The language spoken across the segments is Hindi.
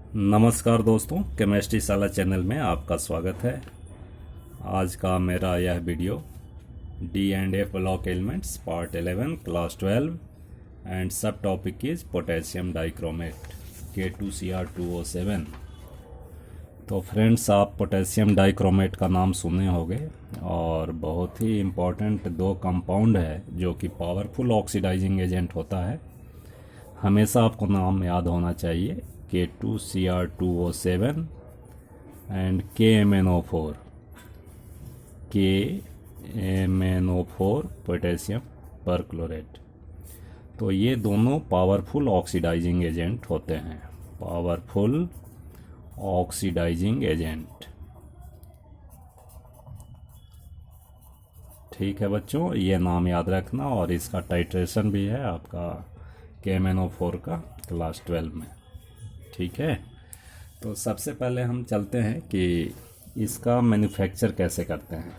नमस्कार दोस्तों, केमिस्ट्री साला चैनल में आपका स्वागत है। आज का मेरा यह video D and F block elements part 11 class 12 and सब topic is potassium dichromate K2Cr2O7। तो फ्रेंड्स, आप पोटेशियम डाइक्रोमेट का नाम सुने होंगे और बहुत ही इम्पोर्टेंट दो कंपाउंड है जो कि पावरफुल ऑक्सीडाइजिंग एजेंट होता है। हमेशा आपको नाम याद होना चाहिए, K2Cr2O7 and KMnO4 potassium perchlorate. तो ये दोनों पावरफुल ऑक्सीडाइजिंग एजेंट होते हैं। पावरफुल ऑक्सीडाइजिंग एजेंट, ठीक है बच्चों, ये नाम याद रखना। और इसका टाइट्रेशन भी है आपका KMnO4 का क्लास 12 में, ठीक है। तो सबसे पहले हम चलते हैं कि इसका मैन्युफैक्चर कैसे करते हैं।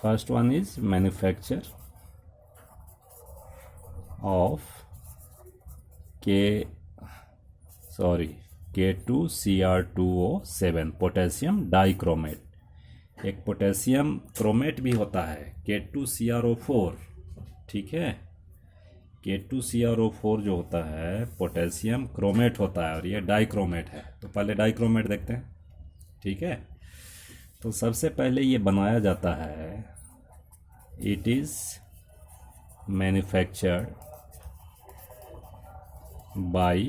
First one is manufacture of K2Cr2O7 potassium dichromate. एक पोटेशियम क्रोमेट भी होता है K2CrO4, ठीक है। K2CrO4 जो होता है पोटेशियम क्रोमेट होता है और ये डाइक्रोमेट है। तो पहले डाइक्रोमेट देखते हैं, ठीक है। तो सबसे पहले ये बनाया जाता है, it is manufactured by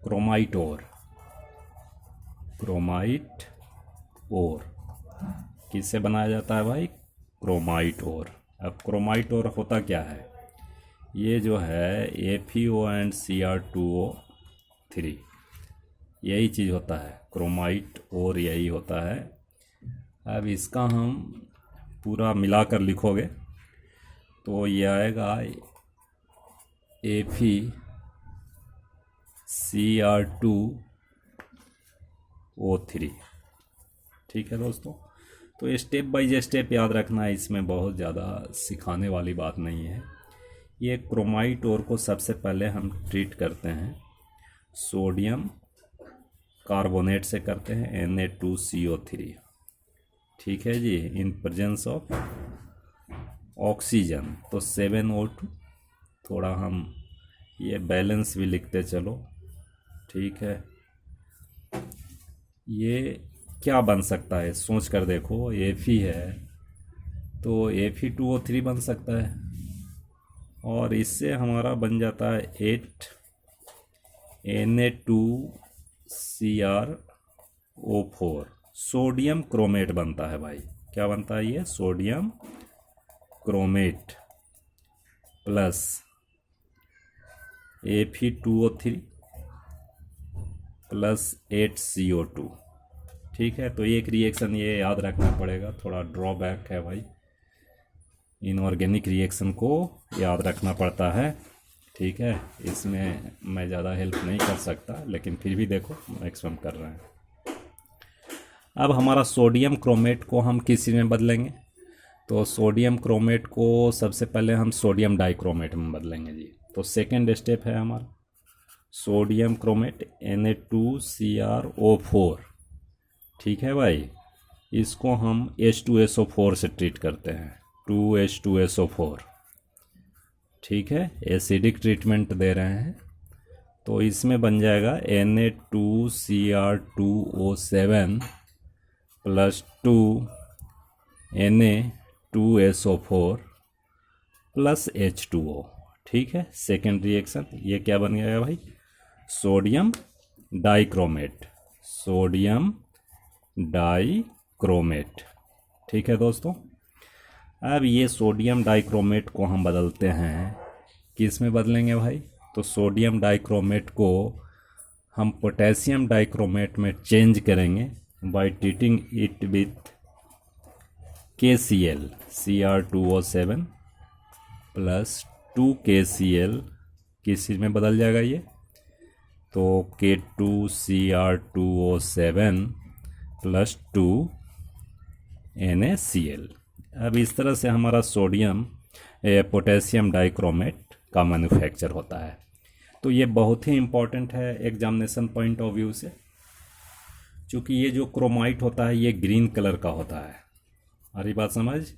chromite ore. किससे बनाया जाता है भाई? Chromite ore. अब क्रोमाइट ओर होता क्या है? ये जो है FeO एंड Cr2O3, यही चीज़ होता है क्रोमाइट और यही होता है। अब इसका हम पूरा मिलाकर लिखोगे तो ये आएगा FeCr2O3, ठीक है दोस्तों। तो स्टेप बाय स्टेप याद रखना है, इसमें बहुत ज़्यादा सिखाने वाली बात नहीं है। ये क्रोमाइट ओर को सबसे पहले हम ट्रीट करते हैं सोडियम कार्बोनेट से, करते हैं Na2CO3, ठीक है जी, इन प्रेजेंस ऑफ ऑक्सीजन। तो 7O2, थोड़ा हम ये बैलेंस भी लिखते चलो, ठीक है। ये क्या बन सकता है सोच कर देखो, Fe है तो Fe2O3 बन सकता है और इससे हमारा बन जाता है 8 Na2Cr O4। सोडियम क्रोमेट बनता है भाई। क्या बनता है ये? Sodium chromate plus Fe2O3 plus 8CO2, ठीक है। तो एक रिएक्शन ये याद रखना पड़ेगा, थोड़ा ड्रॉबैक है भाई, इनऑर्गेनिक रिएक्शन को याद रखना पड़ता है, ठीक है। इसमें मैं ज़्यादा हेल्प नहीं कर सकता, लेकिन फिर भी देखो मैक्सिमम कर रहे हैं। अब हमारा सोडियम क्रोमेट को हम किस चीज़ में बदलेंगे? तो सोडियम क्रोमेट को सबसे पहले हम सोडियम डाइक्रोमेट में बदलेंगे जी। तो सेकेंड स्टेप है हमारा सोडियम क्रोमेट Na2CrO4, ठीक है भाई। इसको हम H2SO4 से ट्रीट करते हैं, 2H2SO4, ठीक है। एसिडिक ट्रीटमेंट दे रहे हैं तो इसमें बन जाएगा Na2Cr2O7 plus 2Na2SO4 plus H2O, ठीक है। सेकेंड रिएक्शन ये क्या बन गया भाई? सोडियम डाइक्रोमेट, ठीक है दोस्तों। अब ये सोडियम डाइक्रोमेट को हम बदलते हैं, किस में बदलेंगे भाई? तो सोडियम डाइक्रोमेट को हम पोटेशियम डाइक्रोमेट में चेंज करेंगे by treating it with KCl Cr2O7 plus 2KCl। किस चीज़ में बदल जाएगा ये? तो K2Cr2O7 प्लस 2NaCl। अब इस तरह से हमारा सोडियम पोटेशियम डाइक्रोमेट का मैन्युफैक्चर होता है। तो ये बहुत ही इम्पॉर्टेंट है एग्जामिनेशन पॉइंट ऑफ व्यू से, क्योंकि ये जो क्रोमाइट होता है ये ग्रीन कलर का होता है, हरी बात समझ,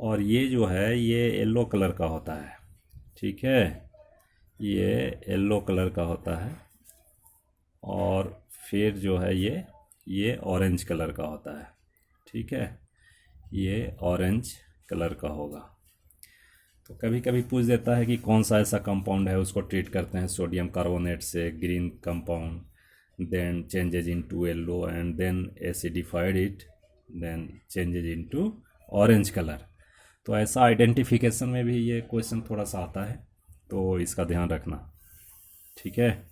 और ये जो है ये येलो कलर का होता है, ठीक है, ये येलो कलर का होता है, और फिर जो है ये ऑरेंज कलर का होता है, ठीक है, ये ऑरेंज कलर का होगा। तो कभी कभी पूछ देता है कि कौन सा ऐसा कंपाउंड है, उसको ट्रीट करते हैं सोडियम कार्बोनेट से, green compound, then changes into yellow and then acidified it, then changes into orange color। तो ऐसा आइडेंटिफिकेशन में भी ये क्वेश्चन थोड़ा सा आता है, तो इसका ध्यान रखना, ठीक है,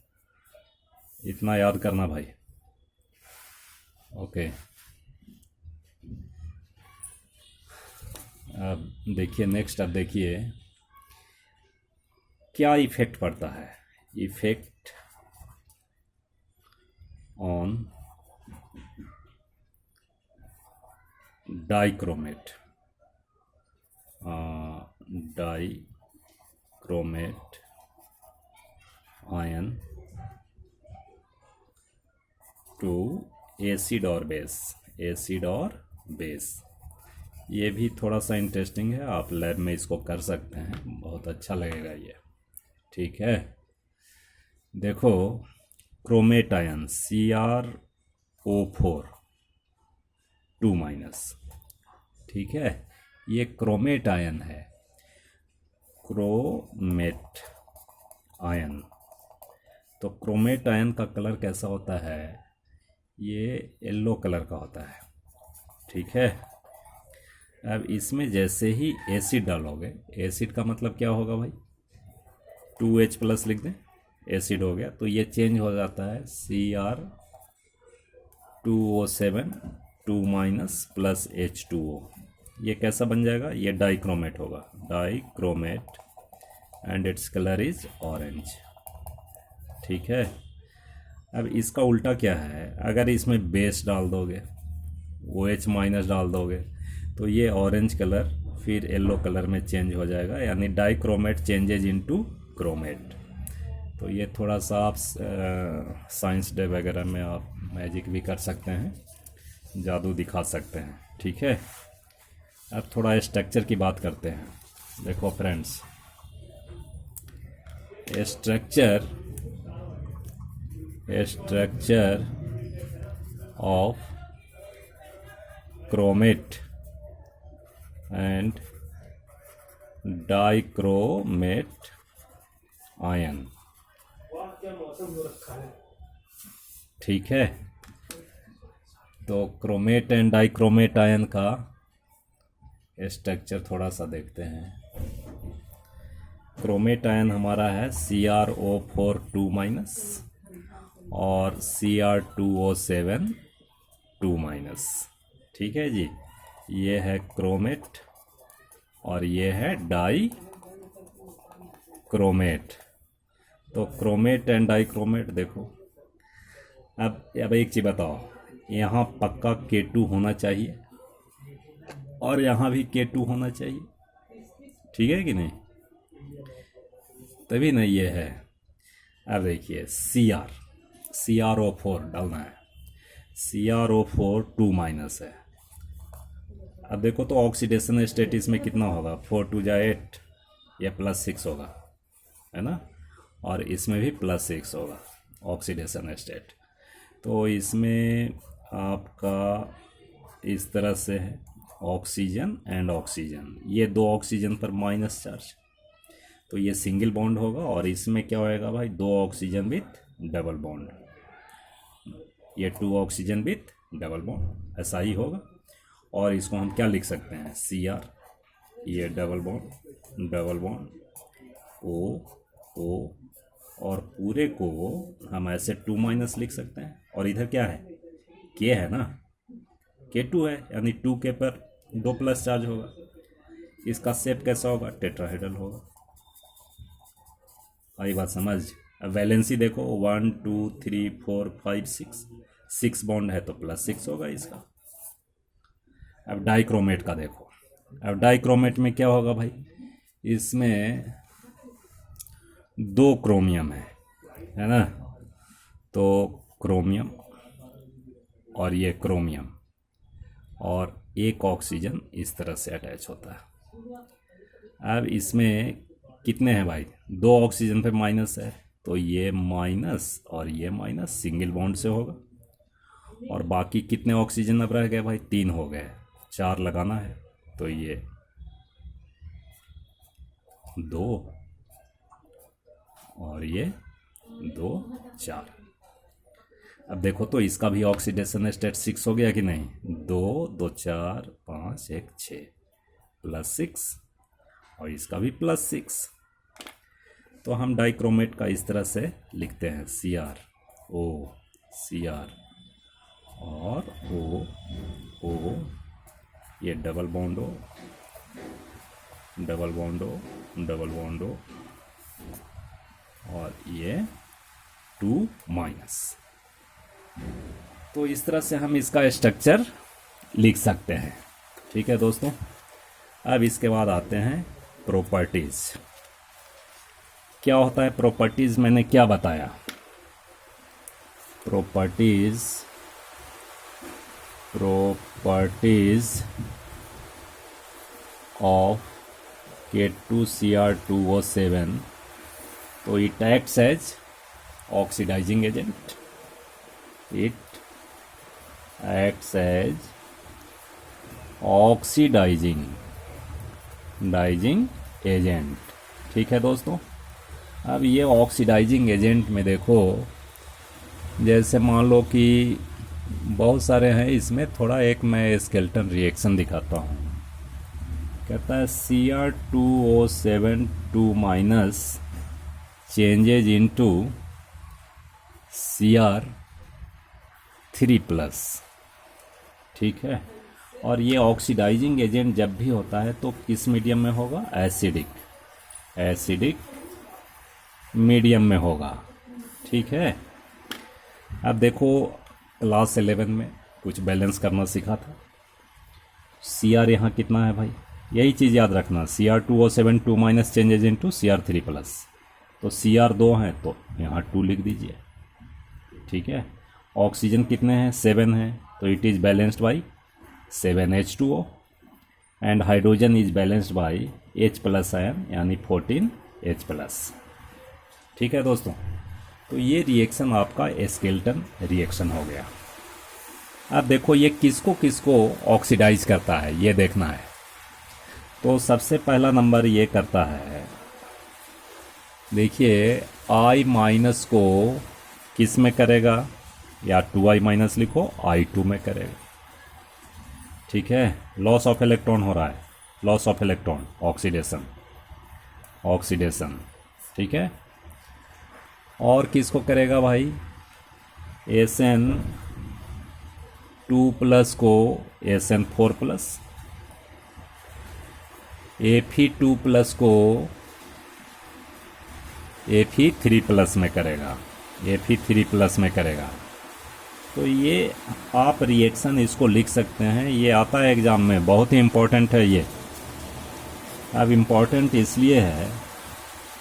इतना याद करना भाई। ओके, अब देखिए नेक्स्ट, अब देखिए क्या इफेक्ट पड़ता है, effect on dichromate, dichromate ion to acid और बेस, एसिड और बेस। ये भी थोड़ा सा इंटरेस्टिंग है, आप लैब में इसको कर सकते हैं, बहुत अच्छा लगेगा ये, ठीक है। देखो क्रोमेट आयन CrO4 2-, ठीक है, ये क्रोमेट आयन है, क्रोमेट आयन। तो क्रोमेट आयन का कलर कैसा होता है, ये येलो कलर का होता है, ठीक है। अब इसमें जैसे ही एसिड डालोगे, एसिड का मतलब क्या होगा भाई, 2H+ लिख दें, एसिड हो गया, तो ये चेंज हो जाता है Cr2O7 2- + H2O। ये कैसा बन जाएगा, ये डाइक्रोमेट होगा, dichromate, and its colour is orange, ठीक है। अब इसका उल्टा क्या है, अगर इसमें बेस डाल दोगे, OH- डाल दोगे, तो ये ऑरेंज कलर फिर येलो कलर में चेंज हो जाएगा, यानी डाइक्रोमेट चेंजेज इनटू क्रोमेट। तो ये थोड़ा सा आप साइंस डे वगैरह में आप मैजिक भी कर सकते हैं, जादू दिखा सकते हैं, ठीक है। अब थोड़ा स्ट्रक्चर की बात करते हैं। देखो friends, structure of chromate and dichromate ion, ठीक है। तो क्रोमेट एंड डाइक्रोमेट आयन का स्ट्रक्चर थोड़ा सा देखते हैं। क्रोमेट आयन हमारा है CrO4 2- और Cr2O7 2-, ठीक है जी। ये है क्रोमेट और ये है डाइक्रोमेट। तो क्रोमेट एंड डाइक्रोमेट देखो, अब एक चीज़ बताओ, यहाँ पक्का K2 होना चाहिए और यहाँ भी K2 होना चाहिए, ठीक है कि नहीं, तभी नहीं ये है। अब देखिए CrO4 डालना है, CrO4 2- है। अब देखो तो ऑक्सीडेशन स्टेट इसमें कितना होगा, 4 × 2 = 8, ये +6 होगा, है ना, और इसमें भी +6 होगा ऑक्सीडेशन स्टेट। तो इसमें आपका इस तरह से है, ऑक्सीजन एंड ऑक्सीजन, ये 2 ऑक्सीजन पर माइनस चार्ज, तो ये सिंगल बॉन्ड होगा, और इसमें क्या होएगा भाई, 2 ऑक्सीजन विथ डबल बॉन्ड, ये 2 ऑक्सीजन विथ डबल बॉन्ड, ऐसा ही होगा। और इसको हम क्या लिख सकते हैं, Cr, ये डबल बॉन्ड O, और पूरे को हम ऐसे 2- लिख सकते हैं, और इधर क्या है, K है ना, K2 है, यानी 2K पर 2+ चार्ज होगा। इसका शेप कैसा होगा, टेट्राहेड्रल होगा। आई बात समझ। अब वैलेंसी देखो, 1 2 3 4 5 6 बॉन्ड है तो +6 होगा इसका। अब डाइक्रोमेट का देखो, अब डाइक्रोमेट में क्या होगा भाई, इसमें 2 क्रोमियम है, है ना। तो क्रोमियम और ये क्रोमियम और एक ऑक्सीजन इस तरह से अटैच होता है। अब इसमें कितने हैं भाई, 2 ऑक्सीजन पे माइनस है, तो ये माइनस और ये माइनस सिंगल बॉन्ड से होगा। और बाकी कितने ऑक्सीजन अब रह गए भाई, 3 हो गए, 4 लगाना है, तो ये 2 और ये 2 4। अब देखो तो इसका भी ऑक्सीडेशन स्टेट 6 हो गया कि नहीं, 2 2 4 5 1 6 +6 और इसका भी +6। तो हम डाइक्रोमेट का इस तरह से लिखते हैं CrO Cr और O ये double bond O double bond O double bond O और ये 2-। तो इस तरह से हम इसका स्ट्रक्चर लिख सकते हैं। ठीक है दोस्तों। अब इसके बाद आते हैं प्रॉपर्टीज। क्या होता है प्रॉपर्टीज, मैंने क्या बताया, प्रॉपर्टीज ऑफ K2Cr2O7, तो it acts as oxidising agent, it acts as oxidising agent. ठीक है दोस्तों। अब ये ऑक्सीडाइजिंग एजेंट में देखो, जैसे मान लो कि बहुत सारे हैं, इसमें थोड़ा एक मैं स्केलेटन रिएक्शन दिखाता हूँ। कहता है Cr2O7 2- चेंजेज इनटू Cr3+। ठीक है। और ये ऑक्सीडाइजिंग एजेंट जब भी होता है तो किस मीडियम में होगा, एसिडिक मीडियम में होगा। ठीक है। अब देखो क्लास 11 में कुछ बैलेंस करना सीखा था। Cr यहाँ कितना है भाई, यही चीज़ याद रखना, Cr2O7 2- चेंजेज इनटू Cr3+। तो Cr 2 है तो यहाँ 2 लिख दीजिए। ठीक है। ऑक्सीजन कितने हैं, 7 हैं, तो it is balanced by 7H2O and hydrogen is balanced by H+ ion यानी 14H+। ठीक है दोस्तों। तो ये रिएक्शन आपका स्केलेटन रिएक्शन हो गया। अब देखो ये किसको किसको ऑक्सीडाइज करता है ये देखना है। तो सबसे पहला नंबर ये करता है, देखिए I- को किस में करेगा, या 2I- लिखो, I2 में करेगा। ठीक है। लॉस ऑफ इलेक्ट्रॉन हो रहा है, लॉस ऑफ इलेक्ट्रॉन, ऑक्सीडेशन। ठीक है। और किसको करेगा भाई, SN2+ को SN4+, Fe2+ को Fe3+ में करेगा, Fe3+ में करेगा। तो ये आप रिएक्शन इसको लिख सकते हैं, ये आता है एग्ज़ाम में, बहुत ही इम्पोर्टेंट है ये। अब इम्पोर्टेंट इसलिए है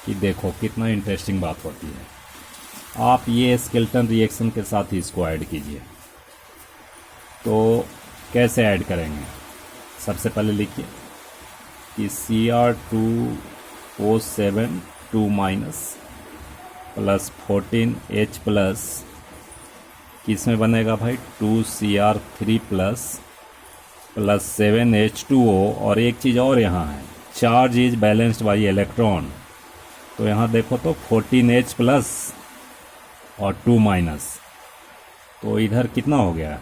कि देखो कितना इंटरेस्टिंग बात होती है। आप ये स्केलेटन रिएक्शन के साथ ही इसको ऐड कीजिए। तो कैसे ऐड करेंगे, सबसे पहले लिखिए कि Cr2O7 2- + 14H+ किस में बनेगा भाई, 2Cr3+ + 7H2O। और एक चीज़ और यहाँ है, charge is balanced by electron. तो यहाँ देखो तो 14H+ और 2-। तो इधर कितना हो गया,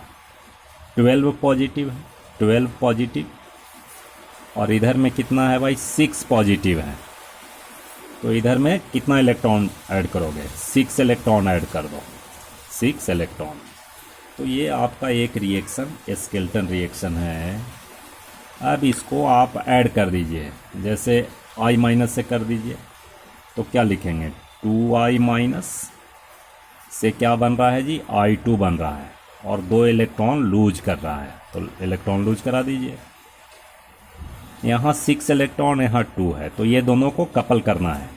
12 पॉजिटिव है, 12 पॉजिटिव। और इधर में कितना है भाई, 6 पॉजिटिव है। तो इधर में कितना इलेक्ट्रॉन ऐड करोगे, 6 इलेक्ट्रॉन ऐड कर दो, 6 इलेक्ट्रॉन। तो ये आपका एक रिएक्शन स्केलेटन रिएक्शन है। अब इसको आप ऐड कर दीजिए, जैसे I- से कर दीजिए। तो क्या लिखेंगे, 2I- से क्या बन रहा है जी, I2 बन रहा है, और 2 इलेक्ट्रॉन लूज कर रहा है, तो इलेक्ट्रॉन लूज करा दीजिए। यहाँ 6 इलेक्ट्रॉन, यहाँ 2 है, तो ये दोनों को कपल करना है।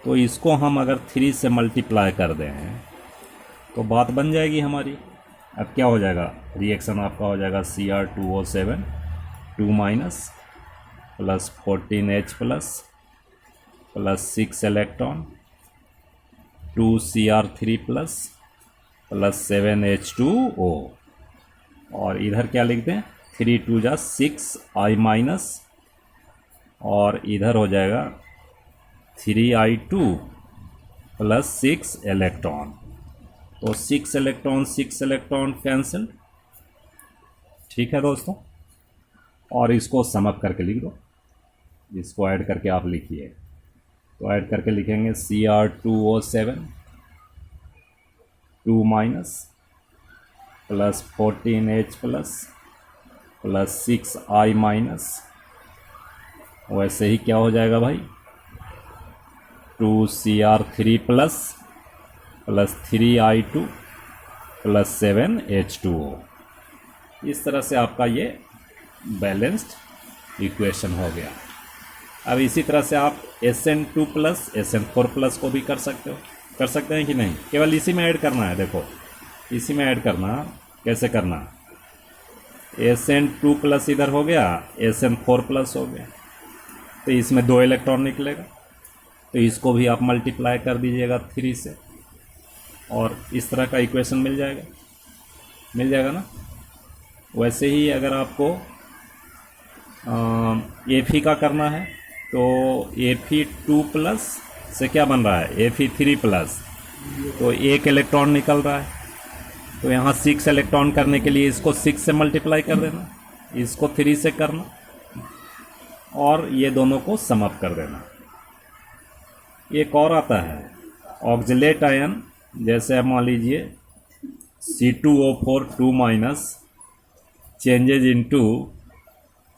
तो इसको हम अगर 3 से मल्टीप्लाई कर दें तो बात बन जाएगी हमारी। अब क्या हो जाएगा, रिएक्शन आपका हो जाएगा Cr2O7 2 minus plus 14H plus 6 electron 2Cr3 plus 7H2O, और इधर क्या लिख दें 3 2 जा 6I माइनस, और इधर हो जाएगा 3I2 प्लस 6 इलेक्ट्रॉन। तो 6 इलेक्ट्रॉन कैंसिल। ठीक है दोस्तों, और इसको सम अप करके लिख दो, इसको ऐड करके आप लिखिए। तो ऐड करके लिखेंगे Cr2O7 2 minus plus 14H plus 6I minus, वैसे ही क्या हो जाएगा भाई 2Cr3 plus 3I2 plus 7H2O। इस तरह से आपका ये बैलेंस्ड इक्वेशन हो गया। अब इसी तरह से आप SN2 प्लस SN4 प्लस को भी कर सकते हैं कि नहीं, केवल इसी में ऐड करना है। देखो इसी में ऐड करना, कैसे करना, SN2 प्लस इधर हो गया, SN4 प्लस हो गया, तो इसमें 2 इलेक्ट्रॉन निकलेगा, तो इसको भी आप मल्टीप्लाई कर दीजिएगा 3 से, और इस तरह का इक्वेशन मिल जाएगा ना। वैसे ही अगर आपको Fe का करना है तो Fe2 प्लस से क्या बन रहा है Fe3 प्लस, तो 1 इलेक्ट्रॉन निकल रहा है, तो यहाँ 6 इलेक्ट्रॉन करने के लिए इसको 6 से मल्टीप्लाई कर देना, इसको 3 से करना, और ये दोनों को सम अप कर देना। एक और आता है ऑक्जिलेट आयन, जैसे आप मान लीजिए C2O4 2 minus changes into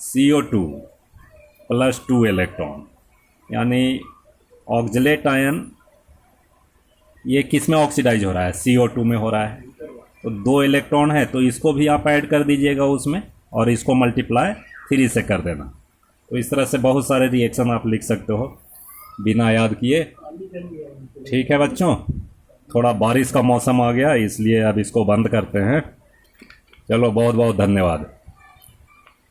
CO2 plus 2 electron, यानी ऑक्जिलेट आयन ये किस में ऑक्सीडाइज हो रहा है, CO2 में हो रहा है, तो 2 इलेक्ट्रॉन है, तो इसको भी आप ऐड कर दीजिएगा उसमें, और इसको मल्टीप्लाई 3 से कर देना। तो इस तरह से बहुत सारे रिएक्शन आप लिख सकते हो बिना याद किए। ठीक है बच्चों, थोड़ा बारिश का मौसम आ गया, इसलिए अब इसको बंद करते हैं। चलो बहुत बहुत धन्यवाद।